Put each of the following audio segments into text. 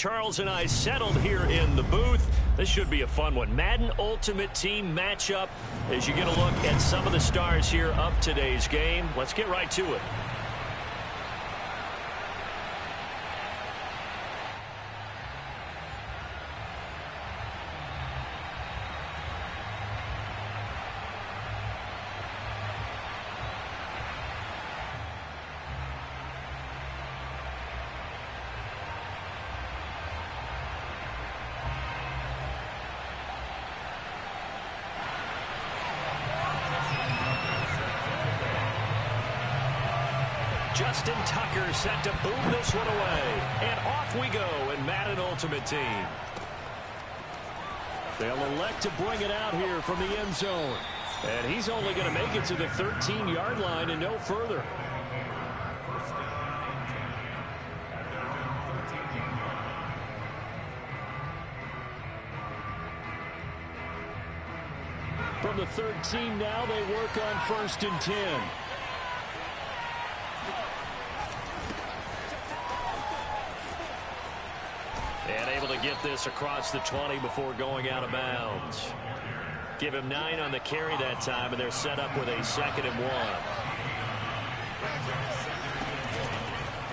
Charles and I settled here in the booth. This should be a fun one. Madden Ultimate Team matchup as you get a look at some of the stars here of today's game. Let's get right to it. Justin Tucker set to boom this one away. And off we go in Madden Ultimate Team. They'll elect to bring it out here from the end zone. And he's only going to make it to the 13-yard line and no further. From the 13 now, they work on 1st and 10. And able to get this across the 20 before going out of bounds. Give him 9 on the carry that time, and they're set up with a 2nd and 1.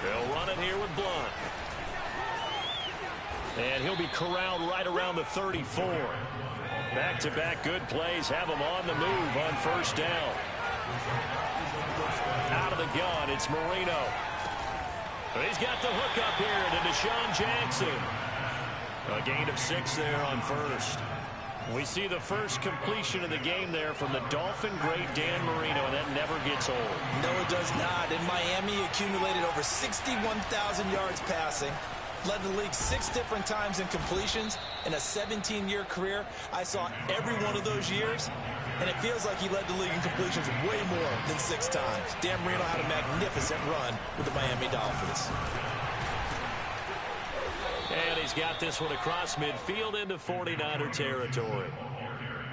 They'll run it here with Blunt. And he'll be corralled right around the 34. Back-to-back good plays have him on the move on 1st down. Out of the gun, it's Marino. He's got the hook up here to Deshaun Jackson. A gain of 6 there on 1st. We see the first completion of the game there from the Dolphin great Dan Marino, and that never gets old. No, it does not. In Miami, he accumulated over 61,000 yards passing. Led the league 6 different times in completions. In a 17-year career, I saw every one of those years, and it feels like he led the league in completions way more than 6 times. Dan Marino had a magnificent run with the Miami Dolphins. And he's got this one across midfield into 49er territory.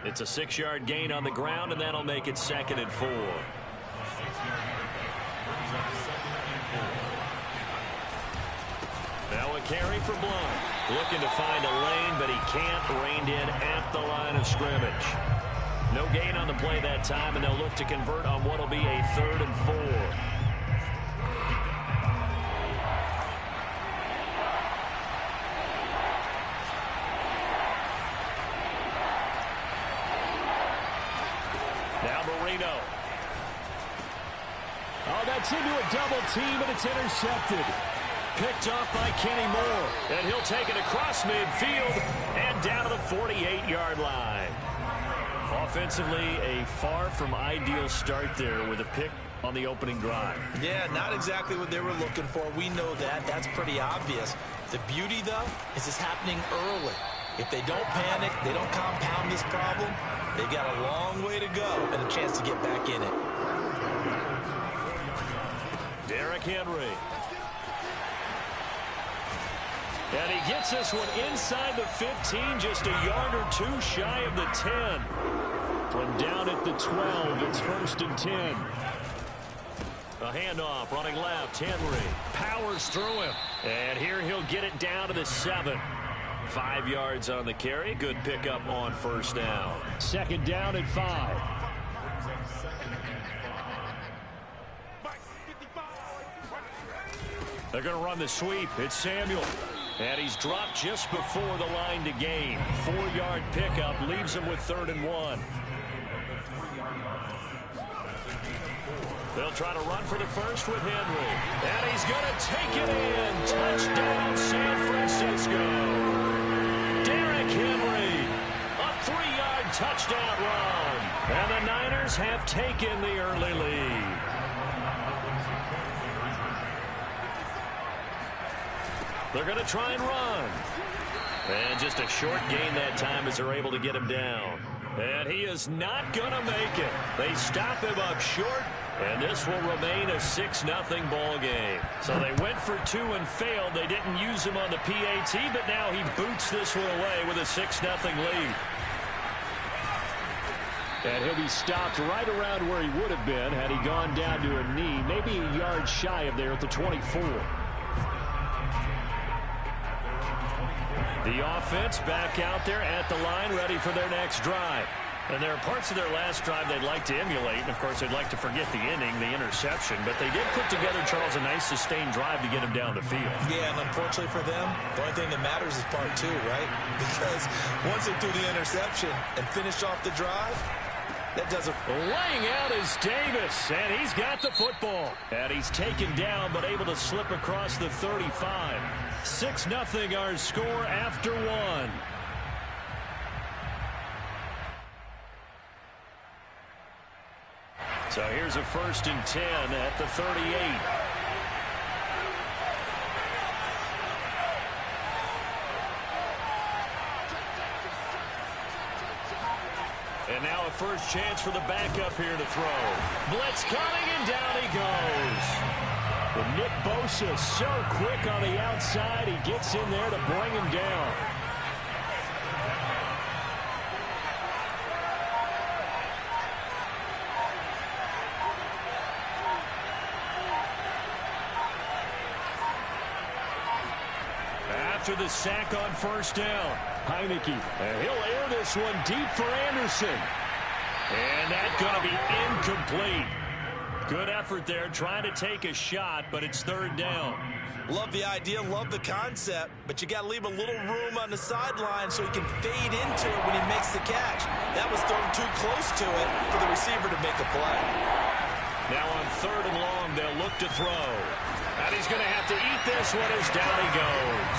It's a 6-yard gain on the ground, and that'll make it 2nd and 4. Now a carry for Blunt. Looking to find a lane, but he can't. Reined in at the line of scrimmage. No gain on the play that time, and they'll look to convert on what will be a 3rd and 4. Now Marino. Oh, that's into a double team, and it's intercepted. Picked off by Kenny Moore. And he'll take it across midfield and down to the 48-yard line. Offensively, a far from ideal start there with a pick on the opening drive. Yeah, not exactly what they were looking for. We know that. That's pretty obvious. The beauty, though, is it's happening early. If they don't panic, they don't compound this problem, they've got a long way to go and a chance to get back in it. Derrick Henry. And he gets this one inside the 15, just a yard or 2 shy of the 10. From down at the 12, it's 1st and 10. A handoff, running left, Henry powers through him. And here he'll get it down to the 7. 5 yards on the carry. Good pickup on 1st down. 2nd down at 5. They're going to run the sweep. It's Samuel. And he's dropped just before the line to gain. 4-yard pickup leaves him with 3rd and 1. They'll try to run for the first with Henry. And he's going to take it in. Touchdown, San Francisco. Derrick Henry. A 3-yard touchdown run. And the Niners have taken the early lead. They're going to try and run. And just a short gain that time as they're able to get him down. And he is not going to make it. They stop him up short, and this will remain a 6-0 ball game. So they went for 2 and failed. They didn't use him on the PAT, but now he boots this one away with a 6-0 lead. And he'll be stopped right around where he would have been had he gone down to a knee, maybe a yard shy of there at the 24. The offense back out there at the line, ready for their next drive. And there are parts of their last drive they'd like to emulate. And, of course, they'd like to forget the inning, the interception. But they did put together, Charles, a nice sustained drive to get him down the field. Yeah, and unfortunately for them, the only thing that matters is part two, right? Because once they threw the interception and finished off the drive, that doesn't... Laying out is Davis, and he's got the football. And he's taken down, but able to slip across the 35. 6-0 our score after one. So here's a 1st and 10 at the 38. And now a first chance for the backup here to throw. Blitz coming, and down he goes. But Nick Bosa so quick on the outside, he gets in there to bring him down. After the sack on 1st down, Heineke, and he'll air this one deep for Anderson. And that's going to be incomplete. Good effort there, trying to take a shot, but it's 3rd down. Love the idea, love the concept, but you got to leave a little room on the sideline so he can fade into it when he makes the catch. That was thrown too close to it for the receiver to make a play. Now on 3rd and long, they'll look to throw. And he's going to have to eat this one as down he goes.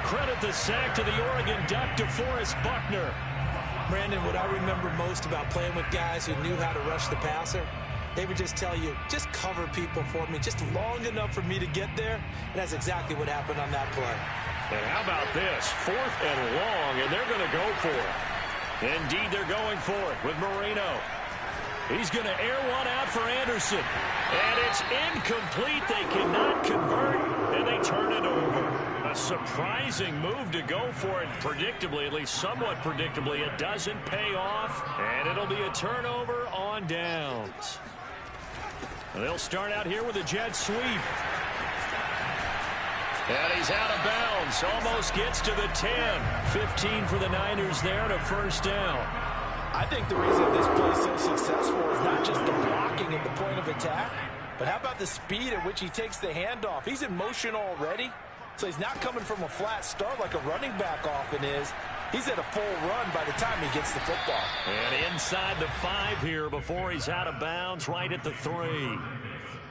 Credit the sack to the Oregon Duck, DeForest Buckner. Brandon, what I remember most about playing with guys who knew how to rush the passer, they would just tell you, just cover people for me, just long enough for me to get there. And that's exactly what happened on that play. And how about this? 4th and long, and they're going to go for it. Indeed, they're going for it with Marino. He's going to air one out for Anderson. And it's incomplete. They cannot convert, and they turn it over. A surprising move to go for it. Predictably, at least somewhat predictably, it doesn't pay off. And it'll be a turnover on downs. They'll start out here with a jet sweep. And he's out of bounds. Almost gets to the 10. 15 for the Niners there and a 1st down. I think the reason this play is so successful is not just the blocking at the point of attack, but how about the speed at which he takes the handoff? He's in motion already, so he's not coming from a flat start like a running back often is. He's at a full run by the time he gets the football. And inside the 5 here before he's out of bounds, right at the 3.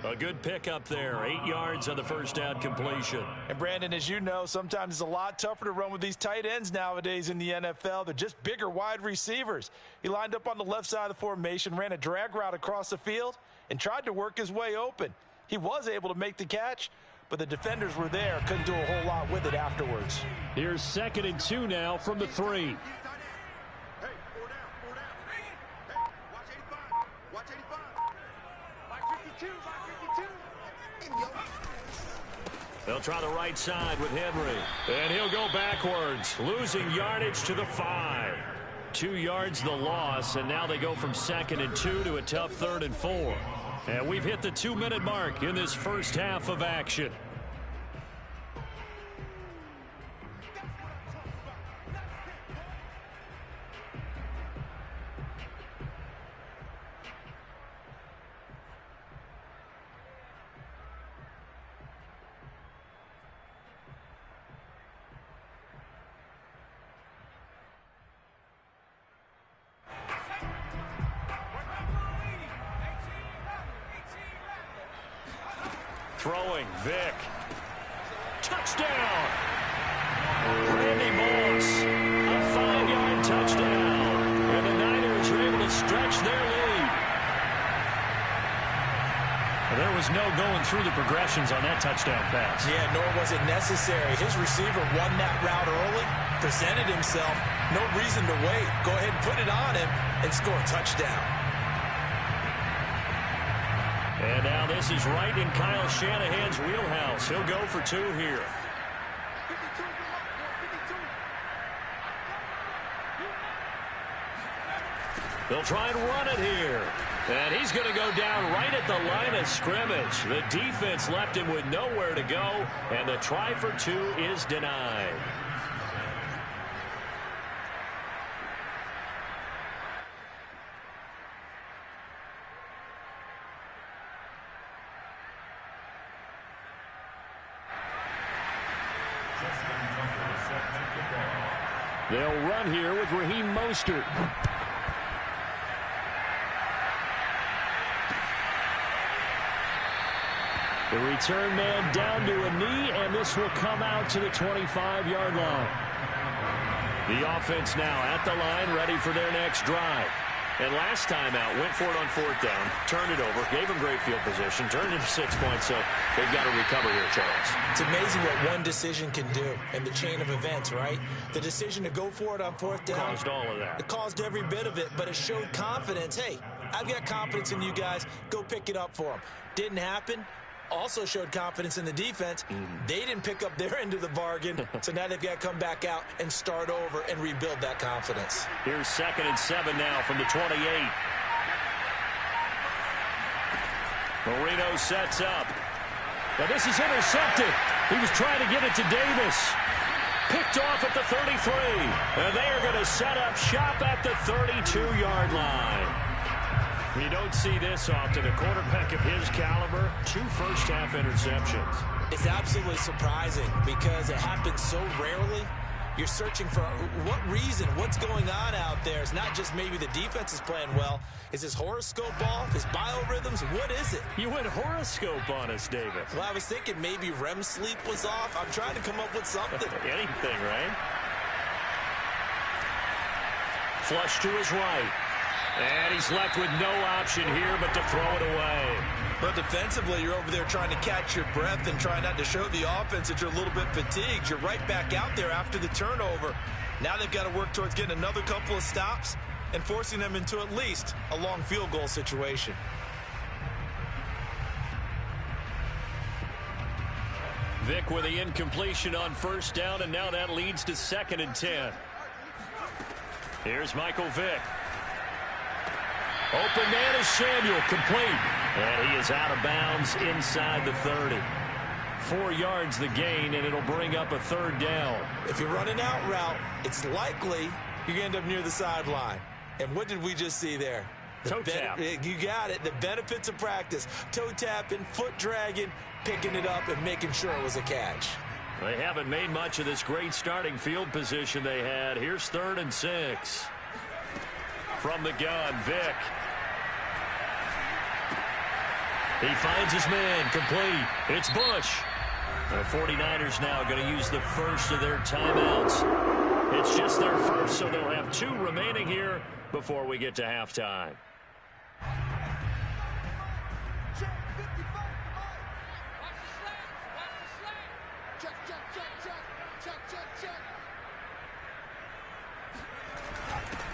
A good pickup there. 8 yards on the 1st down completion. And Brandon, as you know, sometimes it's a lot tougher to run with these tight ends nowadays in the NFL. They're just bigger wide receivers. He lined up on the left side of the formation, ran a drag route across the field, and tried to work his way open. He was able to make the catch, but the defenders were there, couldn't do a whole lot with it afterwards. Here's 2nd and 2 now from the 3. They'll try the right side with Henry. And he'll go backwards, losing yardage to the 5. 2 yards the loss, and now they go from 2nd and 2 to a tough 3rd and 4. And we've hit the 2-minute mark in this first half of action. Throwing, Vick. Touchdown! Randy Moss, a 5-yard touchdown. And the Niners are able to stretch their lead. There was no going through the progressions on that touchdown pass. Yeah, nor was it necessary. His receiver won that route early, presented himself. No reason to wait. Go ahead and put it on him and score a touchdown. And now this is right in Kyle Shanahan's wheelhouse. He'll go for 2 here. They'll try and run it here. And he's going to go down right at the line of scrimmage. The defense left him with nowhere to go, and the try for 2 is denied. They'll run here with Raheem Mostert. The return man down to a knee, and this will come out to the 25-yard line. The offense now at the line, ready for their next drive. And last time out, went for it on fourth down, turned it over, gave them great field position, turned into 6 points, so they've got to recover here, Charles. It's amazing what one decision can do in the chain of events, right? The decision to go for it on fourth down. Caused all of that. It caused every bit of it, but it showed confidence. Hey, I've got confidence in you guys. Go pick it up for them. Didn't happen. Also showed confidence in the defense. They didn't pick up their end of the bargain, so now they've got to come back out and start over and rebuild that confidence. Here's 2nd and 7 now from the 28. Marino sets up. Now this is intercepted. He was trying to get it to Davis. Picked off at the 33. And they are going to set up shop at the 32-yard line. You don't see this often. A quarterback of his caliber, 2 first-half interceptions. It's absolutely surprising because it happens so rarely. You're searching for what reason, what's going on out there. It's not just maybe the defense is playing well. Is his horoscope off? His biorhythms? What is it? You went horoscope on us, David. Well, I was thinking maybe REM sleep was off. I'm trying to come up with something. Anything, right? Flush to his right. And he's left with no option here but to throw it away. But defensively, you're over there trying to catch your breath and try not to show the offense that you're a little bit fatigued. You're right back out there after the turnover. Now they've got to work towards getting another couple of stops and forcing them into at least a long field goal situation. Vick with the incompletion on first down, and now that leads to 2nd and 10. Here's Michael Vick. Open man is Samuel, complete. And he is out of bounds inside the 30. 4 yards the gain, and it'll bring up a 3rd down. If you're running out route, it's likely you're going to end up near the sideline. And what did we just see there? Toe tap. You got it. The benefits of practice. Toe tapping, foot dragging, picking it up, and making sure it was a catch. They haven't made much of this great starting field position they had. Here's 3rd and 6. From the gun, Vick. He finds his man, complete. It's Bush. The 49ers now going to use the first of their timeouts. It's just their first, so they'll have 2 remaining here before we get to halftime.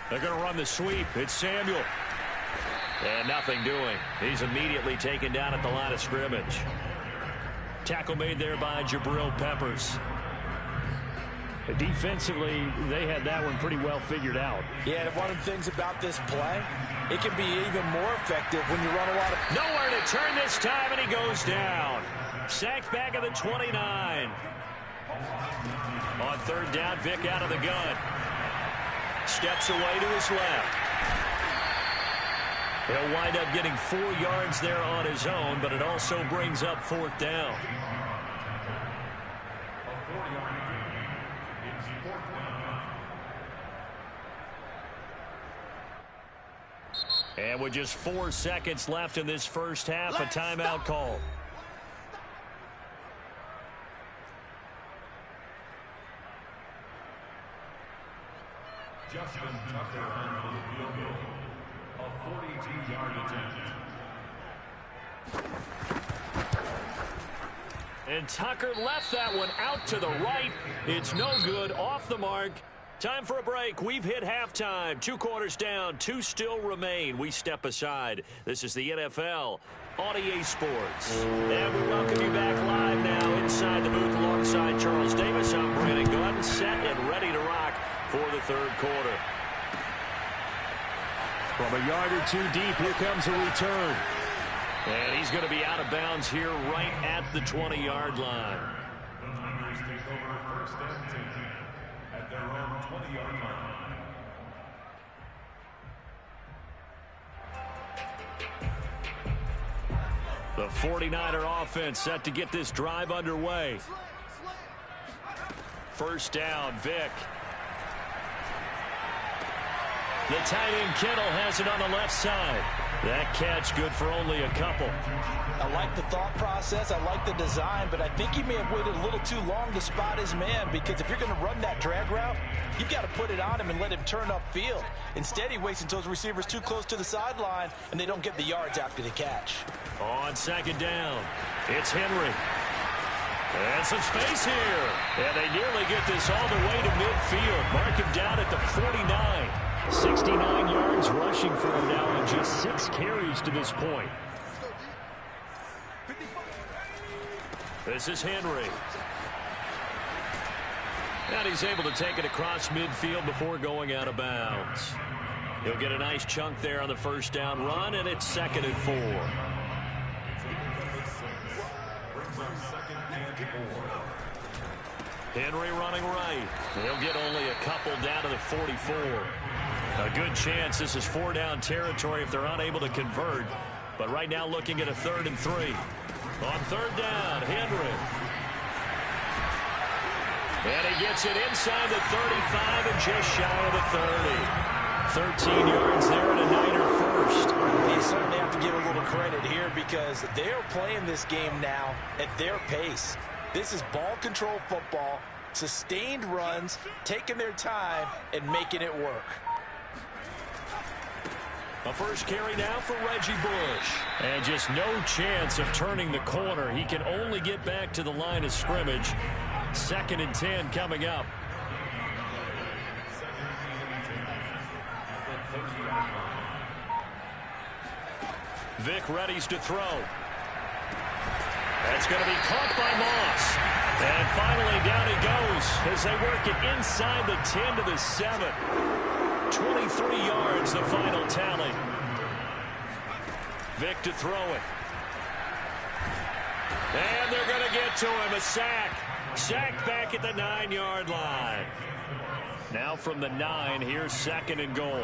They're going to run the sweep. It's Samuel. And nothing doing. He's immediately taken down at the line of scrimmage. Tackle made there by Jabril Peppers. Defensively, they had that one pretty well figured out. Yeah, and one of the things about this play, it can be even more effective when you run a lot of... Nowhere to turn this time, and he goes down. Sacked back at the 29. On 3rd down, Vick out of the gun. Steps away to his left. He'll wind up getting 4 yards there on his own, but it also brings up 4th down. And with just 4 seconds left in this first half, a timeout call. Justin Tucker on for the field goal. A 42-yard attempt. And Tucker left that one out to the right. It's no good, off the mark. Time for a break. We've hit halftime. 2 quarters down, 2 still remain. We step aside. This is the NFL on EA Sports. And we welcome you back live now inside the booth alongside Charles Davis. I'm Brandon Gunn, set and ready to rock for the 3rd quarter. From a yard or 2 deep, here comes a return. And he's going to be out of bounds here right at the 20-yard line. The Niners take over 1st and 10 at their own 20-yard line. The 49er offense set to get this drive underway. 1st down, Vick. The tight end Kittle has it on the left side. That catch good for only a couple. I like the thought process. I like the design, but I think he may have waited a little too long to spot his man, because if you're going to run that drag route, you've got to put it on him and let him turn upfield. Instead, he waits until his receiver's too close to the sideline, and they don't get the yards after the catch. On second down, it's Henry. And some space here. And they nearly get this all the way to midfield. Mark him down at the 49. 69 yards rushing for him now on just 6 carries to this point. This is Henry. And he's able to take it across midfield before going out of bounds. He'll get a nice chunk there on the first down run, and it's 2nd and 4. Henry running right. He'll get only a couple down to the 44. A good chance this is 4-down territory if they're unable to convert. But right now looking at a 3rd and 3. On 3rd down, Henry. And he gets it inside the 35 and just shy of the 30. 13 yards there and a Niner first. You certainly have to give a little credit here, because they're playing this game now at their pace. This is ball control football, sustained runs, taking their time and making it work. A first carry now for Reggie Bush. And just no chance of turning the corner. He can only get back to the line of scrimmage. 2nd and 10 coming up. Vic readies to throw. That's going to be caught by Moss. And finally down he goes as they work it inside the 10 to the 7. 23 yards the final tally. Vic to throw it. And they're going to get to him. A sack. Sacked back at the 9-yard line. Now from the 9, here's 2nd and goal.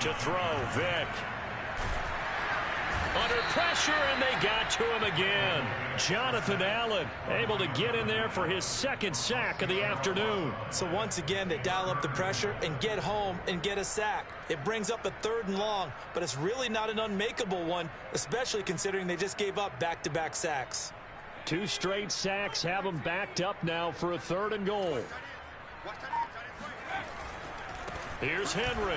To throw, Vic. Under pressure, and they got to him again. Jonathan Allen able to get in there for his 2nd sack of the afternoon. So once again, they dial up the pressure and get home and get a sack. It brings up a 3rd and long, but it's really not an unmakeable one, especially considering they just gave up back-to-back sacks. 2 straight sacks have them backed up now for a 3rd and goal. Here's Henry.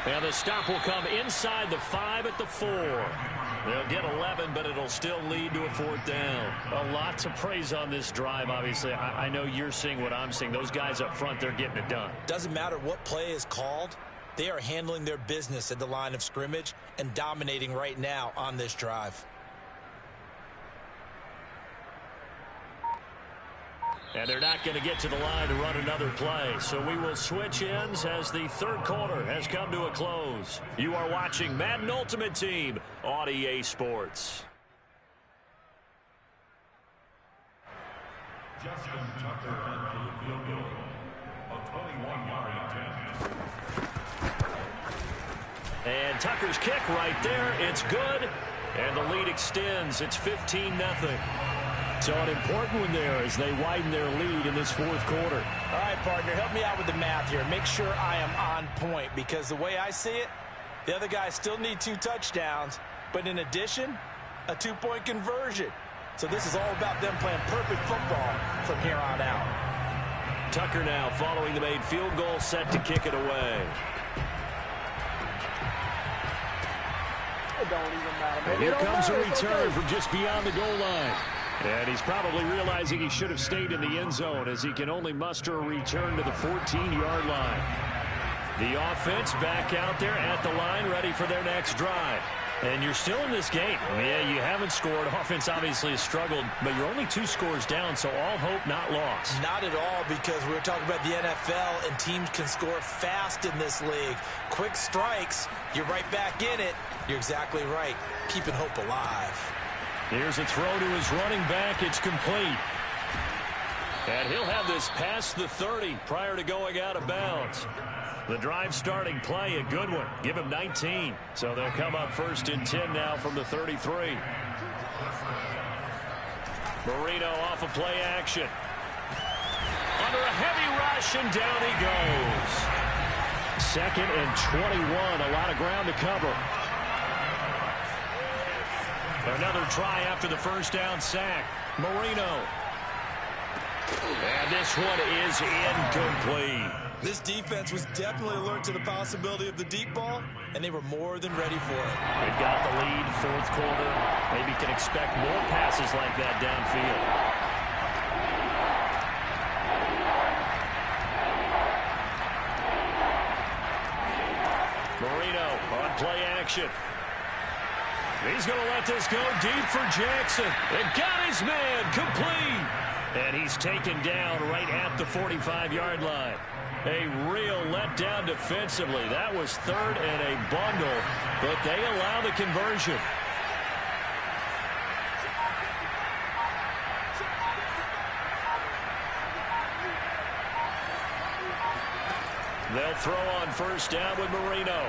And the stop will come inside the 5 at the 4. They'll get 11, but it'll still lead to a 4th down. A lot to praise on this drive, obviously. I know you're seeing what I'm seeing. Those guys up front, they're getting it done. Doesn't matter what play is called. They are handling their business at the line of scrimmage and dominating right now on this drive. And they're not going to get to the line to run another play. So we will switch ends as the 3rd quarter has come to a close. You are watching Madden Ultimate Team on EA Sports. Justin Tucker in for the field goal. A 21-yard attempt. And Tucker's kick right there. It's good. And the lead extends. It's 15-0. So an important one there as they widen their lead in this 4th quarter. All right, partner, help me out with the math here. Make sure I am on point, because the way I see it, the other guys still need 2 touchdowns, but in addition, a 2-point conversion. So this is all about them playing perfect football from here on out. Tucker now following the made field goal, set to kick it away. It don't even matter. And here comes a return from just beyond the goal line. And he's probably realizing he should have stayed in the end zone, as he can only muster a return to the 14-yard line. The offense back out there at the line, ready for their next drive. And you're still in this game. Yeah, you haven't scored. Offense obviously has struggled, but you're only 2 scores down, so all hope not lost. Not at all, because we're talking about the NFL, and teams can score fast in this league. Quick strikes, you're right back in it. You're exactly right. Keeping hope alive. Here's a throw to his running back. It's complete. And he'll have this past the 30 prior to going out of bounds. The drive starting play, a good one. Give him 19. So they'll come up 1st and 10 now from the 33. Marino off of play action. Under a heavy rush. catch, and down he goes. 2nd and 21, a lot of ground to cover. Another try after the first down sack. Marino. And this one is incomplete. This defense was definitely alert to the possibility of the deep ball, and they were more than ready for it. They've got the lead, 4th quarter. Maybe can expect more passes like that downfield. Marino on play action. He's going to let this go deep for Jackson. And got his man complete. And he's taken down right at the 45-yard line. A real letdown defensively. That was 3rd and a bundle, but they allow the conversion. They'll throw on first down with Marino.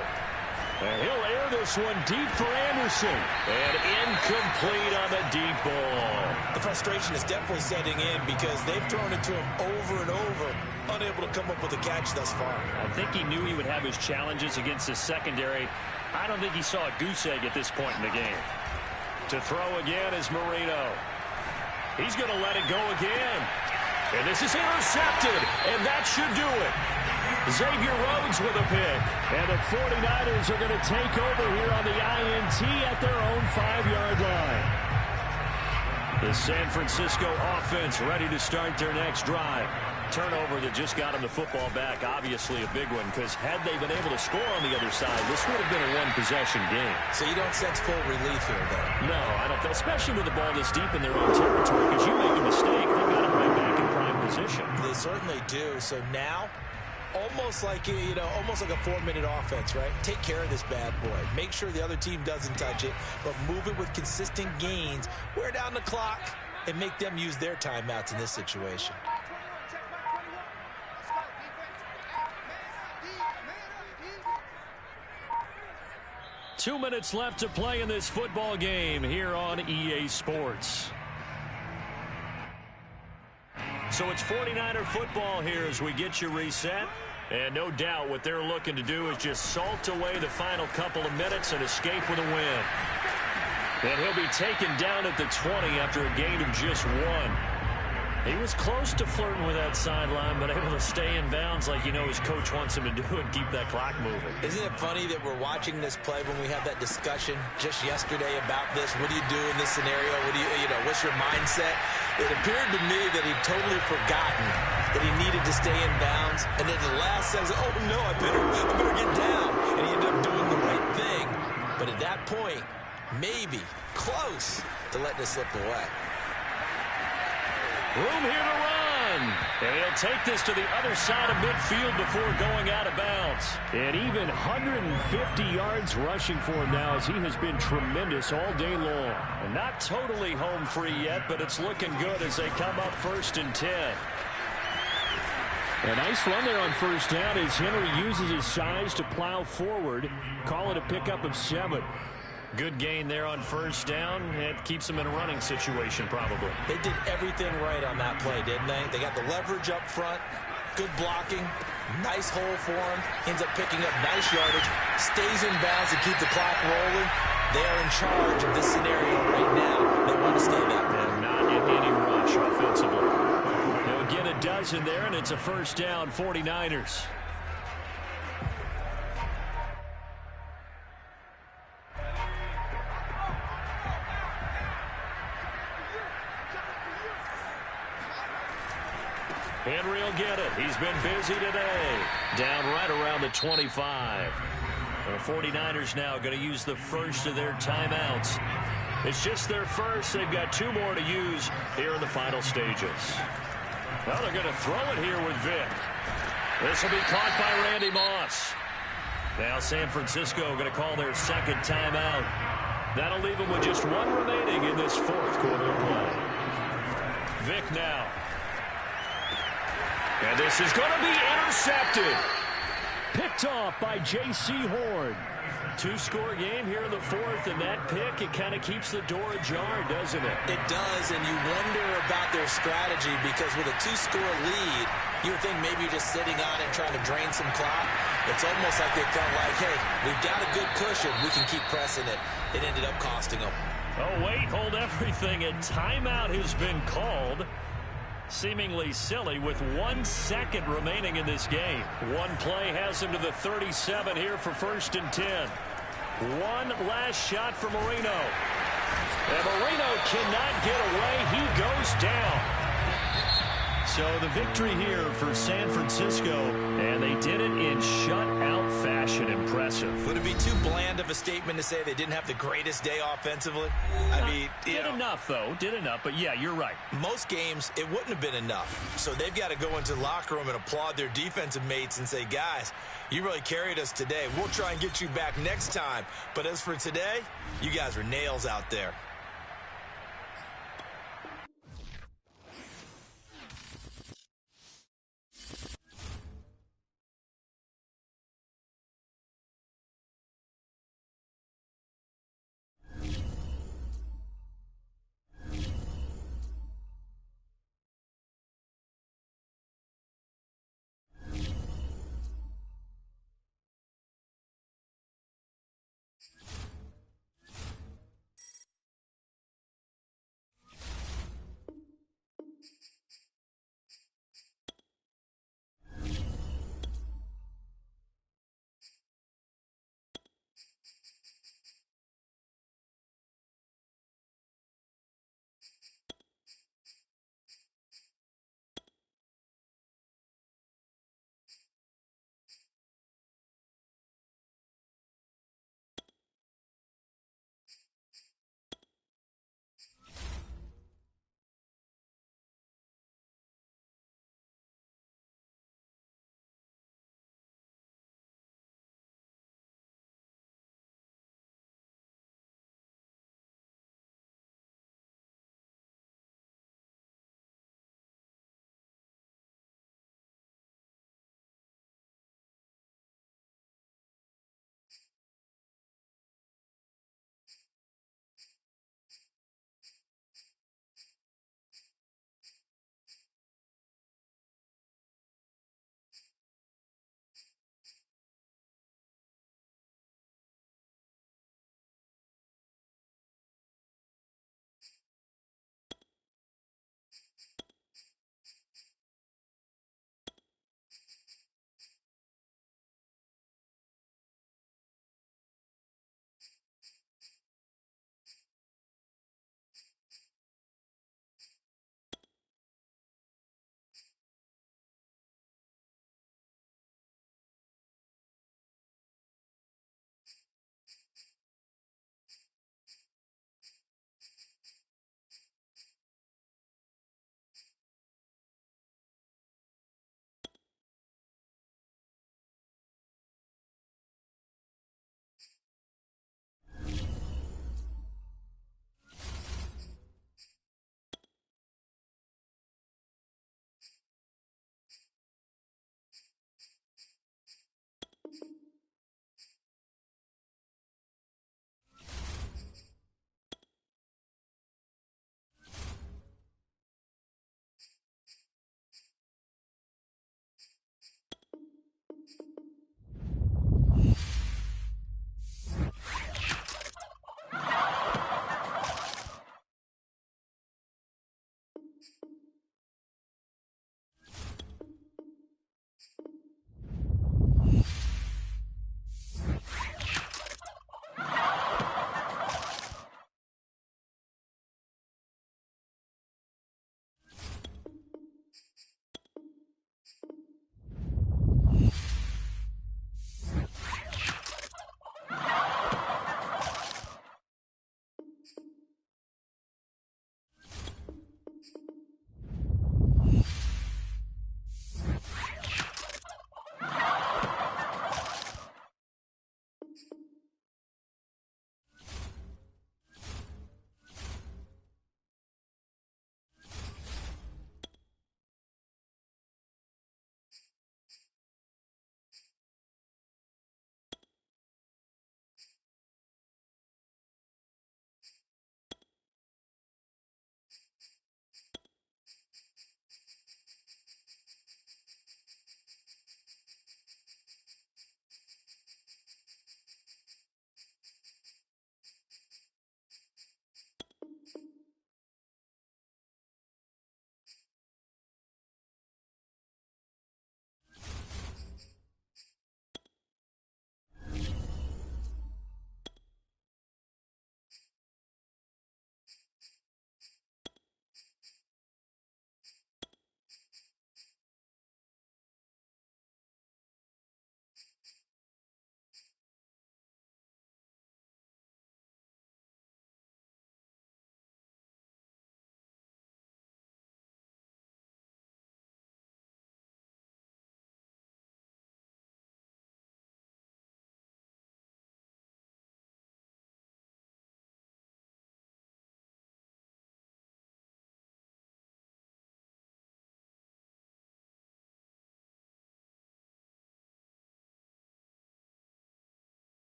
And he'll air this one deep for Anderson. And incomplete on the deep ball. The frustration is definitely setting in because they've thrown it to him over and over, unable to come up with a catch thus far. I think he knew he would have his challenges against his secondary. I don't think he saw a goose egg at this point in the game. To throw again is Marino. He's going to let it go again. And this is intercepted. And that should do it. Xavier Rhodes with a pick. And the 49ers are going to take over here on the INT at their own 5-yard line. The San Francisco offense ready to start their next drive. Turnover that just got them the football back. Obviously a big one, because had they been able to score on the other side, this would have been a one-possession game. So you don't sense full relief here, though? No, I don't. Especially with the ball this deep in their own territory, because you make a mistake, they've got it right back in prime position. They certainly do. So now, almost like almost like a 4-minute offense, right? Take care of this bad boy. Make sure the other team doesn't touch it, but move it with consistent gains. Wear down the clock and make them use their timeouts in this situation. Two minutes left to play in this football game here on EA Sports. So it's 49er football here as we get you reset. And no doubt what they're looking to do is just salt away the final couple of minutes and escape with a win. And he'll be taken down at the 20 after a gain of just 1. He was close to flirting with that sideline, but able to stay in bounds like his coach wants him to do and keep that clock moving. Isn't it funny that we're watching this play when we had that discussion just yesterday about this? What do you do in this scenario? What do what's your mindset? It appeared to me that he'd totally forgotten that he needed to stay in bounds. And then the last second, oh no, I better get down. And he ended up doing the right thing. But at that point, maybe close to letting it slip away. Room here to run. And he'll take this to the other side of midfield before going out of bounds. And even 150 yards rushing for him now, as he has been tremendous all day long. And not totally home free yet, but it's looking good as they come up 1st and 10. A nice run there on first down as Henry uses his size to plow forward. Call it a pickup of 7. Good gain there on first down. It keeps them in a running situation probably. They did everything right on that play, didn't they? They got the leverage up front, good blocking, nice hole for him, ends up picking up nice yardage, stays in bounds to keep the clock rolling. They are in charge of this scenario right now. They want to stay that way. And not in any rush offensively. They'll get a dozen there, and it's a first down, 49ers. Henry will get it. He's been busy today. Down right around the 25. The 49ers now going to use the first of their timeouts. It's just their first. They've got 2 more to use here in the final stages. Well, they're going to throw it here with Vic. This will be caught by Randy Moss. Now San Francisco going to call their second timeout. That'll leave them with just 1 remaining in this 4th quarter of play. Vic now. And this is going to be intercepted. Picked off by J.C. Horn. Two-score game here in the fourth, and that pick, it kind of keeps the door ajar, doesn't it? It does, and you wonder about their strategy because with a two-score lead, you would think maybe you're just sitting on it trying to drain some clock. It's almost like they felt like, hey, we've got a good cushion. We can keep pressing it. It ended up costing them. Oh, wait, hold everything. A timeout has been called. Seemingly silly with 1 second remaining in this game. One play has him to the 37 here for 1st and 10. One last shot for Marino. And Marino cannot get away. He goes down. So the victory here for San Francisco, and they did it in shutout fashion. Impressive. Would it be too bland of a statement to say they didn't have the greatest day offensively? I mean, did enough, though. Did enough, but yeah, you're right. Most games, it wouldn't have been enough. So they've got to go into the locker room and applaud their defensive mates and say, guys, you really carried us today. We'll try and get you back next time. But as for today, you guys were nails out there.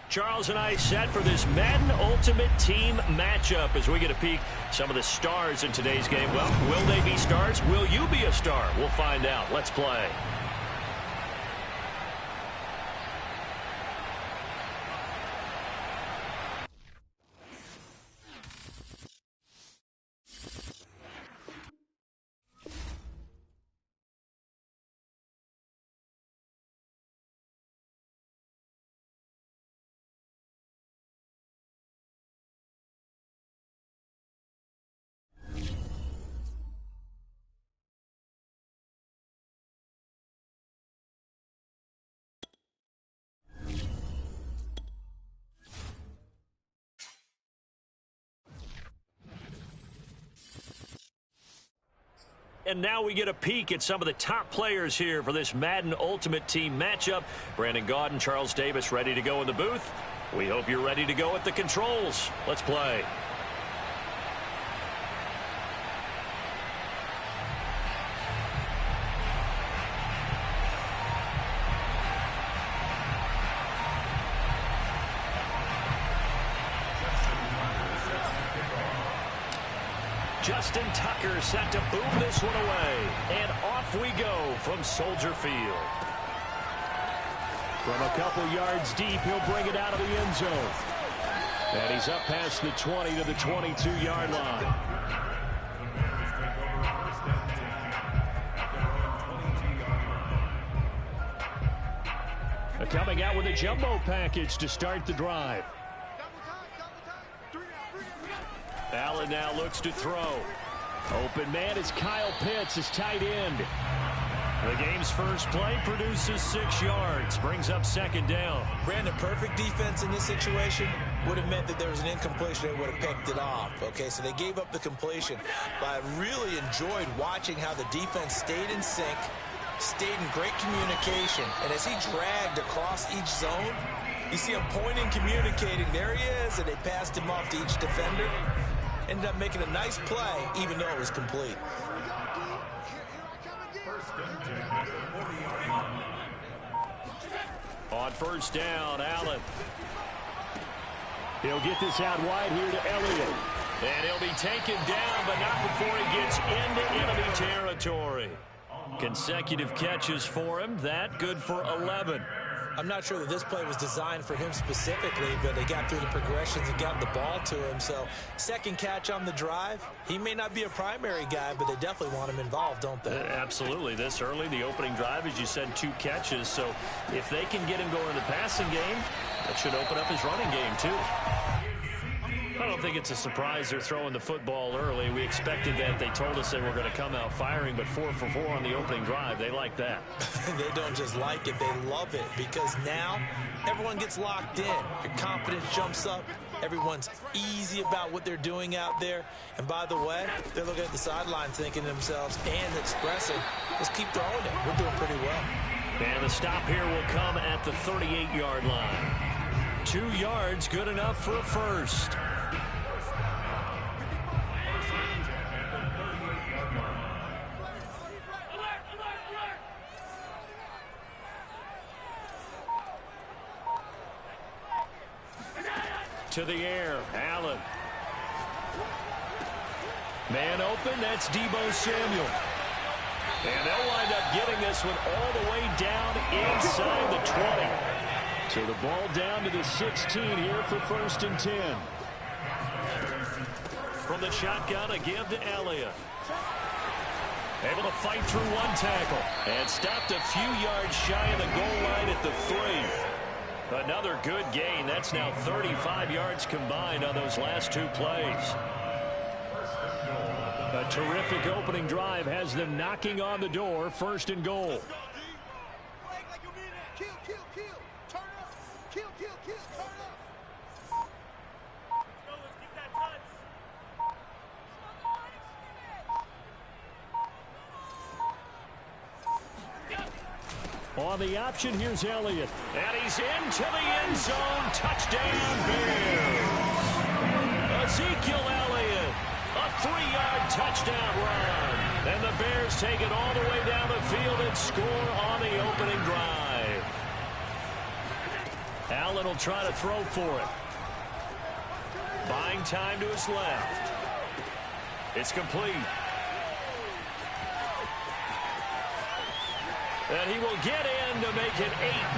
Charles and I set for this Madden Ultimate Team matchup as we get a peek some of the stars in today's game. Well, will they be stars? Will you be a star? We'll find out. Let's play. And now we get a peek at some of the top players here for this Madden Ultimate Team matchup. Brandon Gaudin and Charles Davis ready to go in the booth. We hope you're ready to go at the controls. Let's play. Justin Tucker set to boom this one away. And off we go from Soldier Field. From a couple yards deep, he'll bring it out of the end zone. And he's up past the 20 to the 22-yard line. Coming out with a jumbo package to start the drive. Allen now looks to throw. Open man is Kyle Pitts, his tight end. The game's first play produces 6 yards, brings up second down. Brandon, perfect defense in this situation would have meant that there was an incompletion. They would have picked it off. Okay, so they gave up the completion. But I really enjoyed watching how the defense stayed in sync, stayed in great communication. And as he dragged across each zone, you see him pointing, communicating. There he is, and they passed him off to each defender. Ended up making a nice play, even though it was complete. On first down, Allen. He'll get this out wide here to Elliott. And he'll be taken down, but not before he gets into enemy territory. Consecutive catches for him. That good for 11. I'm not sure that this play was designed for him specifically, but they got through the progressions and got the ball to him. So second catch on the drive. He may not be a primary guy, but they definitely want him involved, don't they? Absolutely. This early, the opening drive, as you said, 2 catches. So if they can get him going in the passing game, that should open up his running game too. I don't think it's a surprise they're throwing the football early. We expected that. They told us they were going to come out firing, but 4 for 4 on the opening drive. They like that. They don't just like it, they love it, because now everyone gets locked in. Your confidence jumps up. Everyone's easy about what they're doing out there. And by the way, they're looking at the sideline thinking to themselves and expressing, let's keep throwing it. We're doing pretty well. And the stop here will come at the 38-yard line. 2 yards, good enough for a first. To the air, Allen. Man open, that's Deebo Samuel. And they'll wind up getting this one all the way down inside the 20. So the ball down to the 16 here for first and 10. From the shotgun, a give to Elliott. Able to fight through 1 tackle. And stopped a few yards shy of the goal line at the 3. Another good gain. That's now 35 yards combined on those last 2 plays. A terrific opening drive has them knocking on the door. First and goal. On the option, here's Elliott. And he's into the end zone. Touchdown, Bears. Ezekiel Elliott. A 3-yard touchdown run. And the Bears take it all the way down the field and score on the opening drive. Allen Allen will try to throw for it. Buying time to his left. It's complete. And he will get in to make it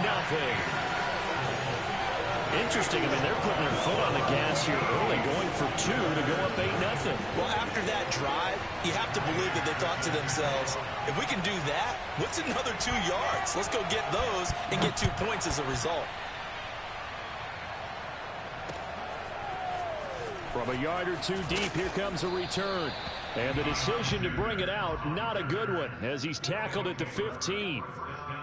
8-0. Interesting. I mean, they're putting their foot on the gas here early, going for 2 to go up 8-0. Well, after that drive, you have to believe that they thought to themselves, if we can do that, what's another 2 yards? Let's go get those and get 2 points as a result. From a yard or 2 deep, here comes a return. And the decision to bring it out, not a good one, as he's tackled at the 15.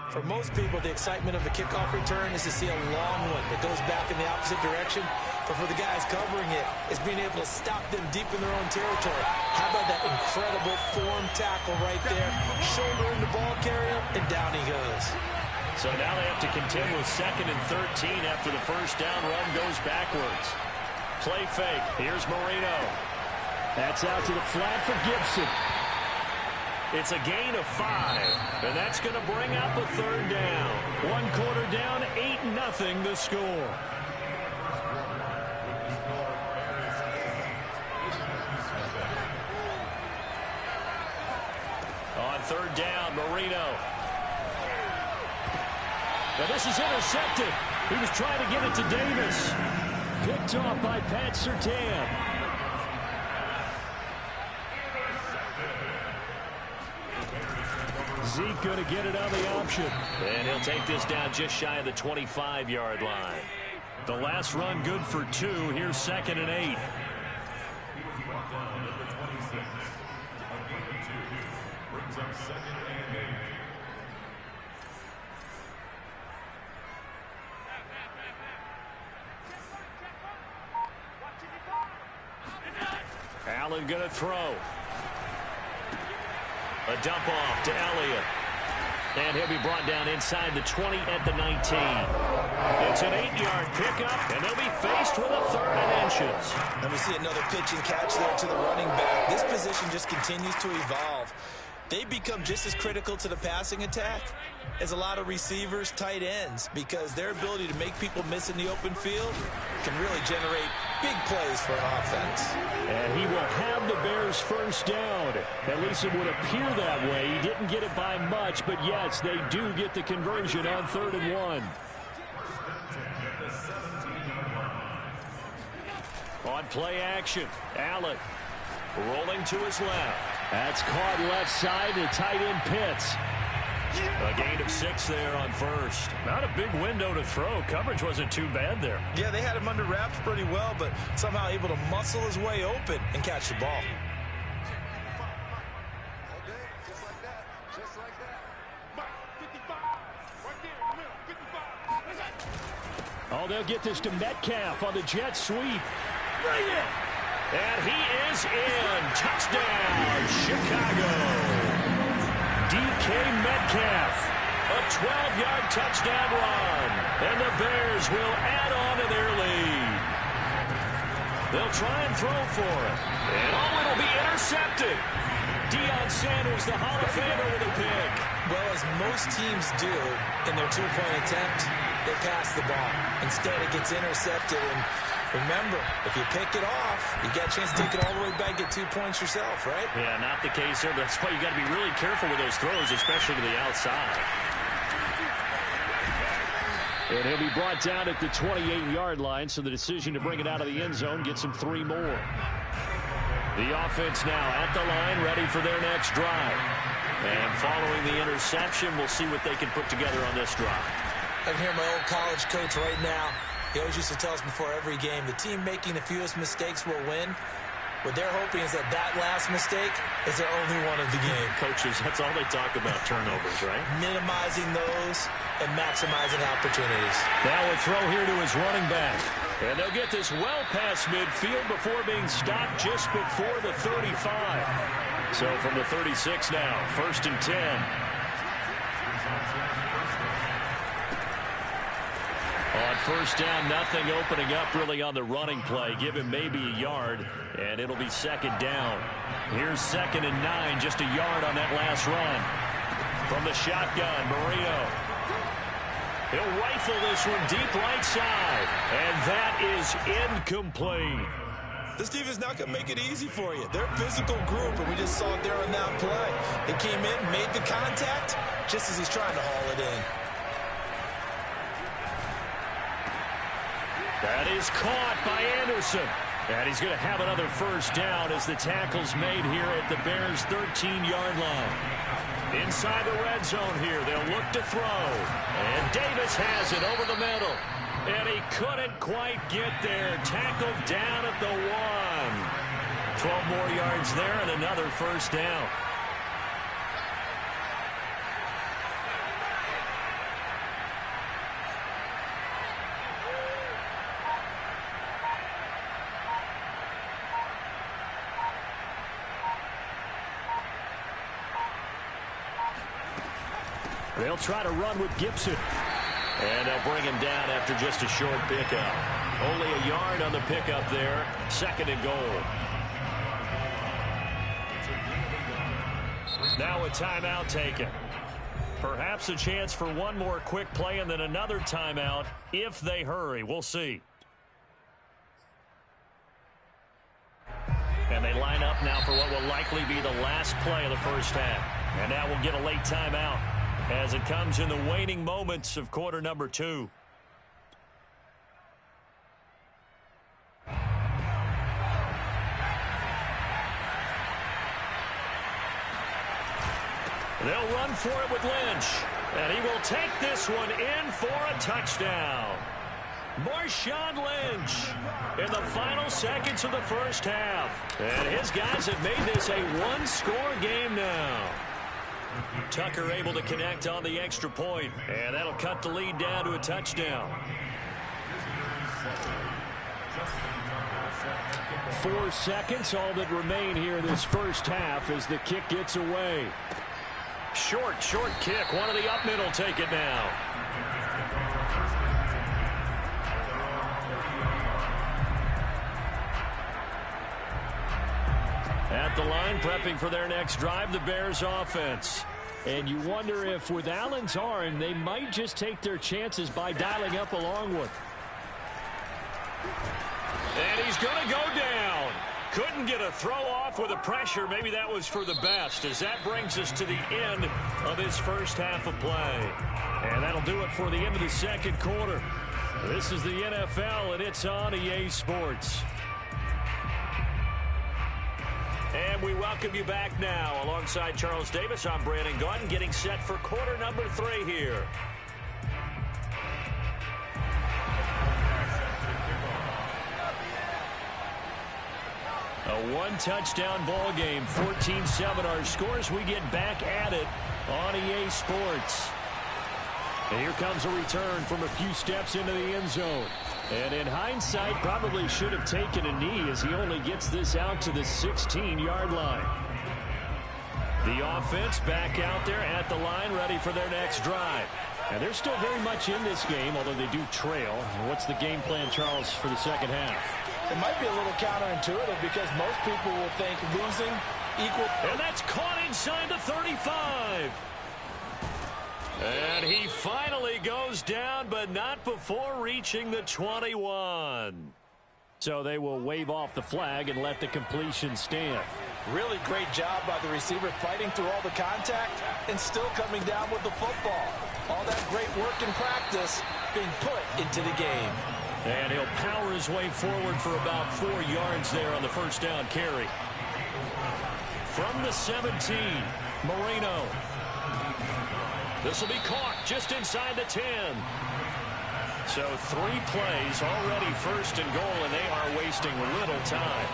For most people, the excitement of a kickoff return is to see a long one that goes back in the opposite direction. But for the guys covering it, it's being able to stop them deep in their own territory. How about that incredible form tackle right there? Shoulder in the ball carrier, and down he goes. So now they have to contend with 2nd and 13 after the first down run goes backwards. Play fake. Here's Marino. That's out to the flat for Gibson. It's a gain of 5, and that's going to bring up a 3rd down. 1 quarter down, 8-0 the score. On 3rd down, Marino. Now this is intercepted. He was trying to get it to Davis. Picked off by Pat Surtain. Zeke going to get it on the option. And he'll take this down just shy of the 25-yard line. The last run good for 2. Here's 2nd and 8. Brings up 2nd and 8. Allen going to throw. A dump off to Elliott. And he'll be brought down inside the 20 at the 19. It's an 8-yard pickup, and they'll be faced with a 3rd and inches. Let me see another pitch and catch there to the running back. This position just continues to evolve. They become just as critical to the passing attack as a lot of receivers, tight ends, because their ability to make people miss in the open field can really generate big plays for an offense. And he will have the Bears' first down. At least it would appear that way. He didn't get it by much, but yes, they do get the conversion on 3rd and 1. On play action, Allen rolling to his left. That's caught left side to tight end Pitts. A gain of 6 there on 1st. Not a big window to throw. Coverage wasn't too bad there. Yeah, they had him under wraps pretty well, but somehow able to muscle his way open and catch the ball. Oh, they'll get this to Metcalf on the jet sweep. Bring it! And he is in. Touchdown, Chicago. DK Metcalf. A 12-yard touchdown run. And the Bears will add on to their lead. They'll try and throw for it. And it'll be intercepted. Deion Sanders, the Hall of Famer, with a pick. Well, as most teams do in their 2-point attempt, they pass the ball. Instead, it gets intercepted. And remember, if you pick it off, you got a chance to take it all the way back, get 2 points yourself, right? Yeah, not the case there. That's why you got to be really careful with those throws, especially to the outside. And he'll be brought down at the 28-yard line, so the decision to bring it out of the end zone gets him 3 more. The offense now at the line, ready for their next drive. And following the interception, we'll see what they can put together on this drive. I can hear my old college coach right now. He always used to tell us before every game, the team making the fewest mistakes will win. What they're hoping is that last mistake is their only one of the game. Coaches, that's all they talk about, turnovers, right? Minimizing those and maximizing opportunities. Now a throw here to his running back. And they'll get this well past midfield before being stopped just before the 35. So from the 36 now, 1st and 10. On 1st down, nothing opening up really on the running play. Give him maybe a yard, and it'll be 2nd down. Here's 2nd and 9, just a yard on that last run. From the shotgun, Marino. He'll rifle this one deep right side. And that is incomplete. This defense not going to make it easy for you. They're a physical group, and we just saw it there on that play. They came in, made the contact, just as he's trying to haul it in. That is caught by Anderson. And he's going to have another first down as the tackle's made here at the Bears' 13-yard line. Inside the red zone here, they'll look to throw. And Davis has it over the middle. And he couldn't quite get there. Tackled down at the 1. 12 more yards there and another first down. They'll try to run with Gibson. And they'll bring him down after just a short pickup. Only a yard on the pickup there. 2nd and goal. Now a timeout taken. Perhaps a chance for one more quick play and then another timeout if they hurry. We'll see. And they line up now for what will likely be the last play of the first half. And now we'll get a late timeout as it comes in the waning moments of quarter number 2. They'll run for it with Lynch. And he will take this one in for a touchdown. Marshawn Lynch in the final seconds of the first half. And his guys have made this a one-score game now. Tucker able to connect on the extra point, and that'll cut the lead down to a touchdown. 4 seconds, all that remain here this first half as the kick gets away. Short kick. One of the up middle take it now. At the line, prepping for their next drive, the Bears offense. And you wonder if with Allen's arm, they might just take their chances by dialing up a long one. And he's going to go down. Couldn't get a throw off with the pressure. Maybe that was for the best, as that brings us to the end of his first half of play. And that'll do it for the end of the second quarter. This is the NFL, and it's on EA Sports. And we welcome you back now. Alongside Charles Davis, I'm Brandon Gaudin, getting set for quarter number 3 here. A one-touchdown ball game, 14-7 our scores. We get back at it on EA Sports. And here comes a return from a few steps into the end zone. And in hindsight, probably should have taken a knee as he only gets this out to the 16-yard line. The offense back out there at the line, ready for their next drive. And they're still very much in this game, although they do trail. What's the game plan, Charles, for the second half? It might be a little counterintuitive because most people will think losing equal. And that's caught inside the 35. And he finally goes down, but not before reaching the 21. So they will wave off the flag and let the completion stand. Really great job by the receiver fighting through all the contact and still coming down with the football. All that great work in practice being put into the game. And he'll power his way forward for about 4 yards there on the first down carry. From the 17, Moreno. This will be caught just inside the 10. So 3 plays already first and goal, and they are wasting little time.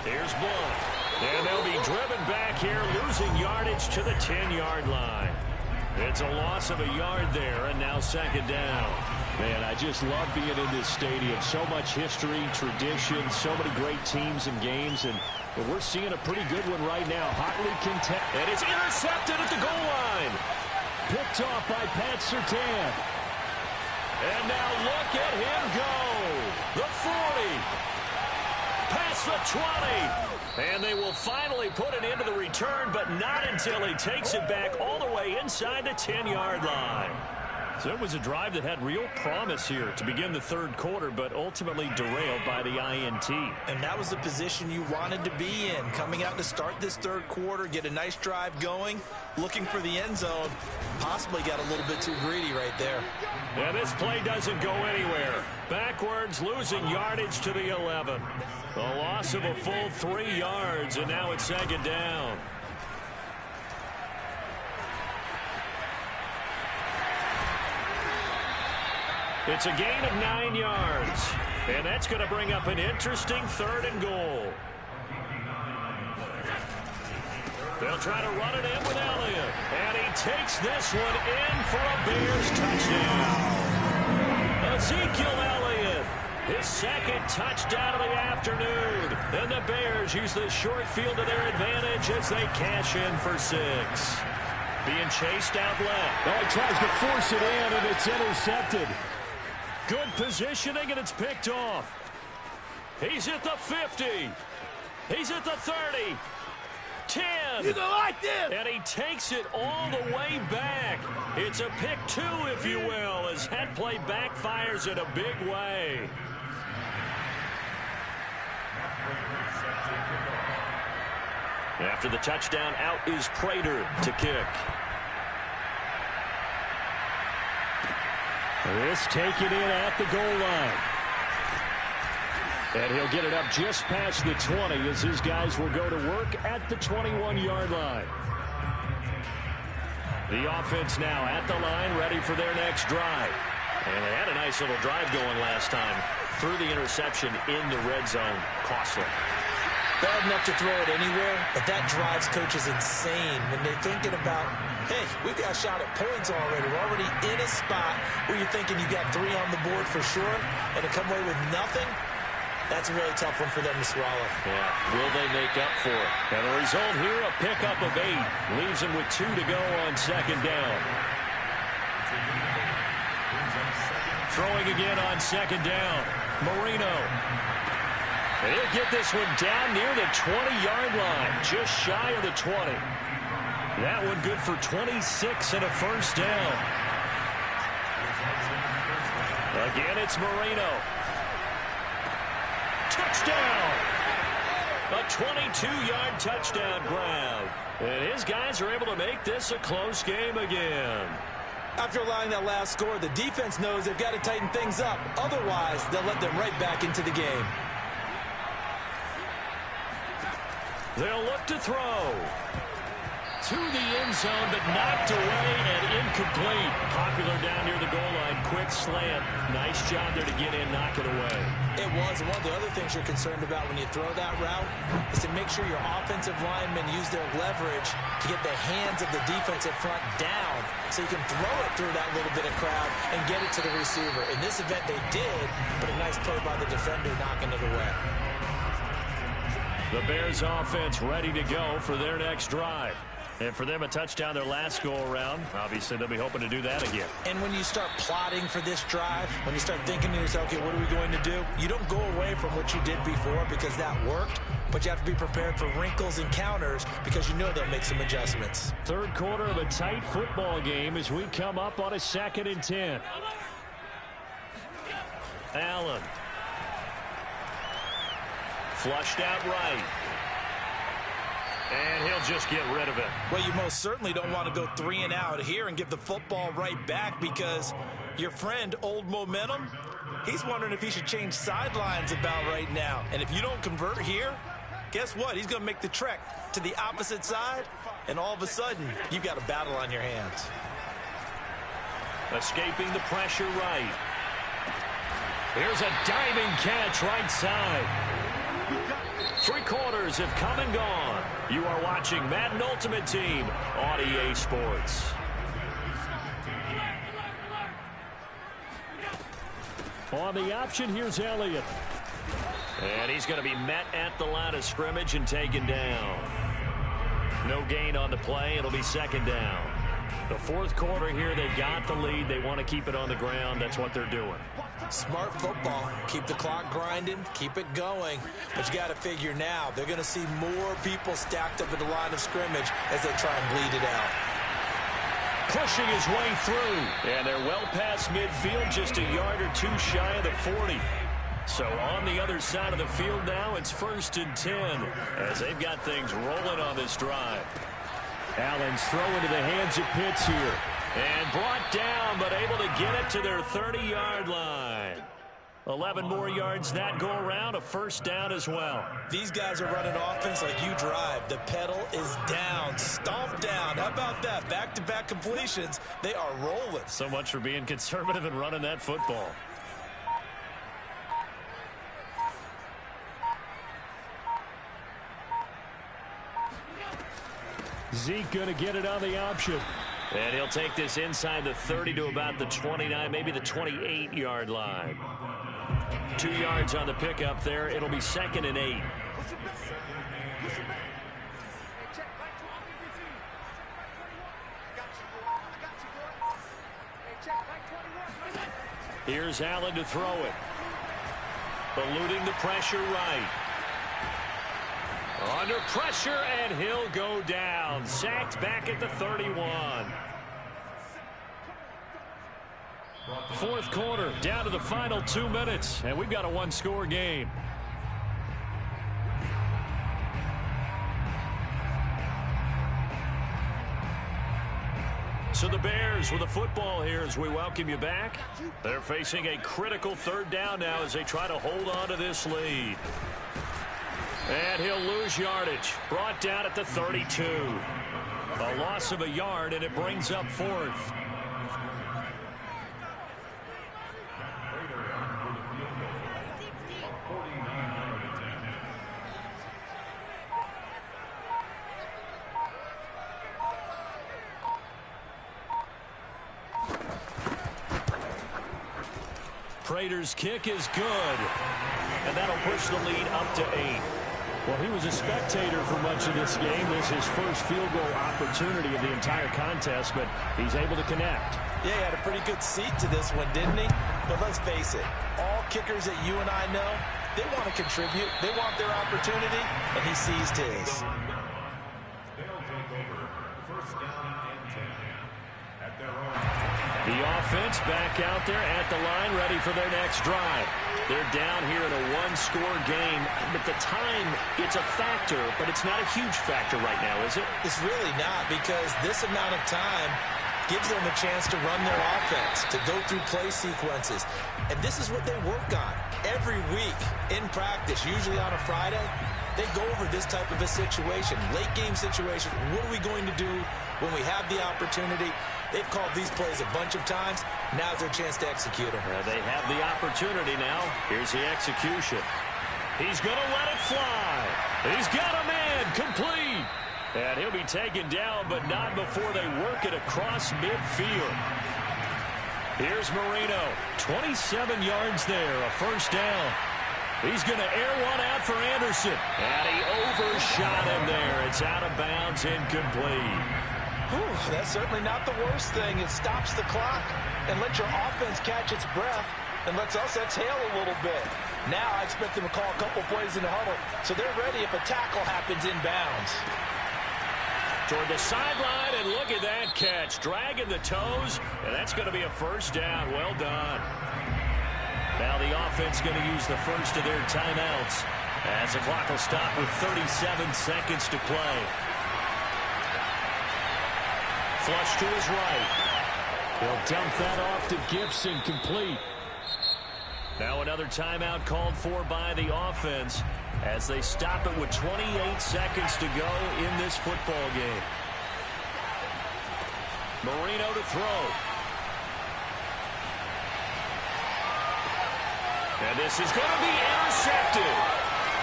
Here's Blunt. And they'll be driven back here, losing yardage to the 10-yard line. It's a loss of a yard there, and now second down. Man, I just love being in this stadium. So much history, tradition, so many great teams and games, and we're seeing a pretty good one right now. Hotly contested. And it's intercepted at the goal line. Picked off by Pat Surtain. And now look at him go. The 40. Past the 20. And they will finally put it into the return, but not until he takes it back all the way inside the 10-yard line. So it was a drive that had real promise here to begin the third quarter, but ultimately derailed by the INT. And that was the position you wanted to be in. Coming out to start this third quarter, get a nice drive going, looking for the end zone. Possibly got a little bit too greedy right there. Yeah, this play doesn't go anywhere. Backwards, losing yardage to the 11. A loss of a full 3 yards, and now it's second down. It's a gain of 9 yards, and that's going to bring up an interesting 3rd and goal. They'll try to run it in with Elliott, and he takes this one in for a Bears touchdown. Ezekiel Elliott, his 2nd touchdown of the afternoon, and the Bears use the short field to their advantage as they cash in for 6. Being chased out left. Oh, he tries to force it in, and it's intercepted. Good positioning, and it's picked off. He's at the 50. He's at the 30. 10. You don't like this. And he takes it all the way back. It's a pick 2, if you will, as that play backfires in a big way. After the touchdown, out is Prater to kick. This taken in at the goal line. And he'll get it up just past the 20 as his guys will go to work at the 21-yard line. The offense now at the line, ready for their next drive. And they had a nice little drive going last time. Threw the interception in the red zone. Costly. Bad enough to throw it anywhere, but that drives coaches insane when they're thinking about, hey, we've got a shot at points already. We're already in a spot where you're thinking you got 3 on the board for sure, and to come away with nothing, that's a really tough one for them to swallow. Yeah, will they make up for it? And the result here, a pickup of 8. Leaves them with 2 to go on second down. Throwing again on second down. Marino. And he'll get this one down near the 20-yard line, just shy of the 20. That one good for 26 and a first down. Again, it's Marino. Touchdown! A 22-yard touchdown grab. And his guys are able to make this a close game again. After allowing that last score, the defense knows they've got to tighten things up. Otherwise, they'll let them right back into the game. They'll look to throw. To the end zone, but knocked away and incomplete. Popular down near the goal line. Quick slant. Nice job there to get in, knock it away. It was. One of the other things you're concerned about when you throw that route is to make sure your offensive linemen use their leverage to get the hands of the defensive front down so you can throw it through that little bit of crowd and get it to the receiver. In this event, they did, but a nice play by the defender knocking it away. The Bears offense ready to go for their next drive. And for them, a touchdown their last go-around. Obviously, they'll be hoping to do that again. And when you start plotting for this drive, when you start thinking to yourself, okay, what are we going to do? You don't go away from what you did before because that worked, but you have to be prepared for wrinkles and counters because you know they'll make some adjustments. Third quarter of a tight football game as we come up on a 2nd and 10. Allen. Flushed out right. And he'll just get rid of it. Well, you most certainly don't want to go 3 and out here and give the football right back because your friend, Old Momentum, he's wondering if he should change sidelines about right now. And if you don't convert here, guess what? He's going to make the trek to the opposite side, and all of a sudden, you've got a battle on your hands. Escaping the pressure right. Here's a diving catch right side. 3 quarters have come and gone. You are watching Madden Ultimate Team on EA Sports. On the option, here's Elliott. And he's going to be met at the line of scrimmage and taken down. No gain on the play. It'll be second down. The fourth quarter here, they've got the lead. They want to keep it on the ground. That's what they're doing. Smart football. Keep the clock grinding. Keep it going. But you got to figure now, they're going to see more people stacked up at the line of scrimmage as they try and bleed it out. pushing his way through. And they're well past midfield, just a yard or two shy of the 40. So on the other side of the field now, it's 1st and 10 as they've got things rolling on this drive. Allen's throw into the hands of Pitts here. And brought down, but able to get it to their 30-yard line. 11 more yards that go around, a 1st down as well. These guys are running offense like you drive. The pedal is down, stomp down. How about that? Back-to-back completions. They are rolling. So much for being conservative and running that football. Zeke going to get it on the option. And he'll take this inside the 30 to about the 29, maybe the 28-yard line. 2 yards on the pickup there. It'll be 2nd and 8. Here's Allen to throw it. Eluding the pressure right. Under pressure, and he'll go down. Sacked back at the 31. 4th quarter, down to the final 2 minutes, and we've got a 1-score game. So the Bears with the football here as we welcome you back. They're facing a critical 3rd down now as they try to hold on to this lead. And he'll lose yardage. Brought down at the 32. A loss of a yard, and it brings up 4th. Prater's kick is good. And that'll push the lead up to 8. Well, he was a spectator for much of this game. This is his first field goal opportunity of the entire contest, but he's able to connect. Yeah, he had a pretty good seat to this one, didn't he? But let's face it, all kickers that you and I know, they want to contribute. They want their opportunity, and he seized his. They'll take over 1st down and 10 at their own. The offense back out there at the line, ready for their next drive. They're down here in a 1-score game, but the time, it's a factor, but it's not a huge factor right now, is it? It's really not, because this amount of time gives them a chance to run their offense, to go through play sequences. And this is what they work on every week in practice, usually on a Friday. They go over this type of a situation, late game situation. What are we going to do when we have the opportunity? They've called these plays a bunch of times. Now's their chance to execute them. They have the opportunity now. Here's the execution. He's going to let it fly. He's got a man complete. And he'll be taken down, but not before they work it across midfield. Here's Marino. 27 yards there, a 1st down. He's going to air one out for Anderson. And he overshot him there. It's out of bounds, incomplete. Whew, that's certainly not the worst thing. It stops the clock and lets your offense catch its breath and lets us exhale a little bit. Now I expect them to call a couple plays in the huddle, so they're ready if a tackle happens inbounds. Toward the sideline, and look at that catch. Dragging the toes, and that's going to be a 1st down. Well done. Now the offense going to use the first of their timeouts as the clock will stop with 37 seconds to play. Flush to his right. He'll dump that off to Gibson, complete. Now another timeout called for by the offense as they stop it with 28 seconds to go in this football game. Marino to throw. And this is going to be intercepted.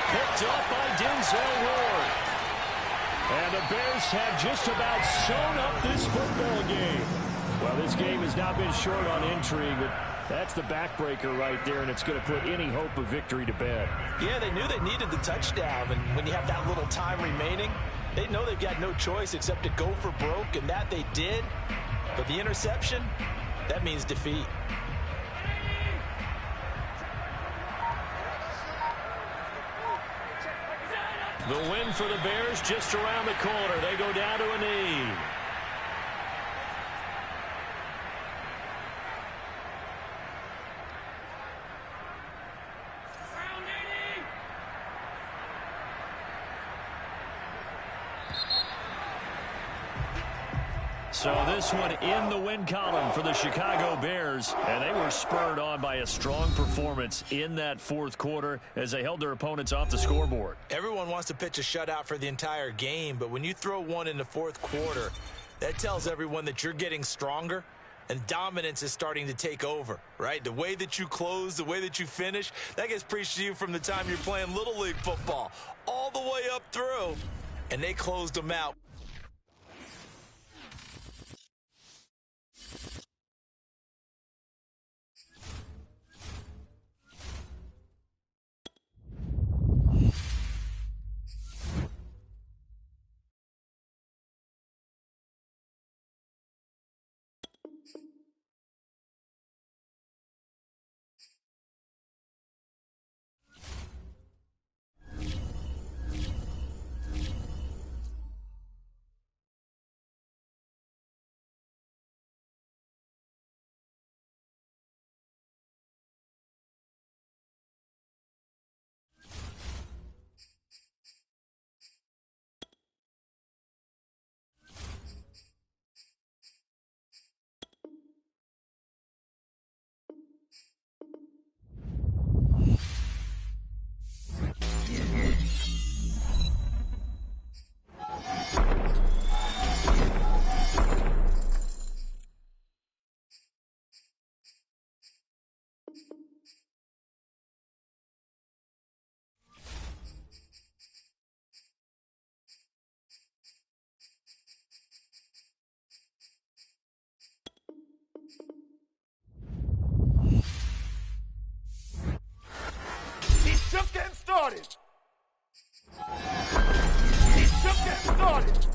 Picked up by Denzel Ward. And the Bears have just about sewn up this football game. Well, this game has not been short on intrigue, but that's the backbreaker right there, and it's going to put any hope of victory to bed. Yeah, they knew they needed the touchdown, and when you have that little time remaining, they know they've got no choice except to go for broke, and that they did. But the interception, that means defeat. The win for the Bears just around the corner. They go down to a knee. So this one in the win column for the Chicago Bears, and they were spurred on by a strong performance in that fourth quarter as they held their opponents off the scoreboard. Everyone wants to pitch a shutout for the entire game, but when you throw one in the fourth quarter, that tells everyone that you're getting stronger and dominance is starting to take over, right? The way that you close, the way that you finish, that gets preached to you from the time you're playing Little League football all the way up through, and they closed them out. He's just getting started. He's just getting started.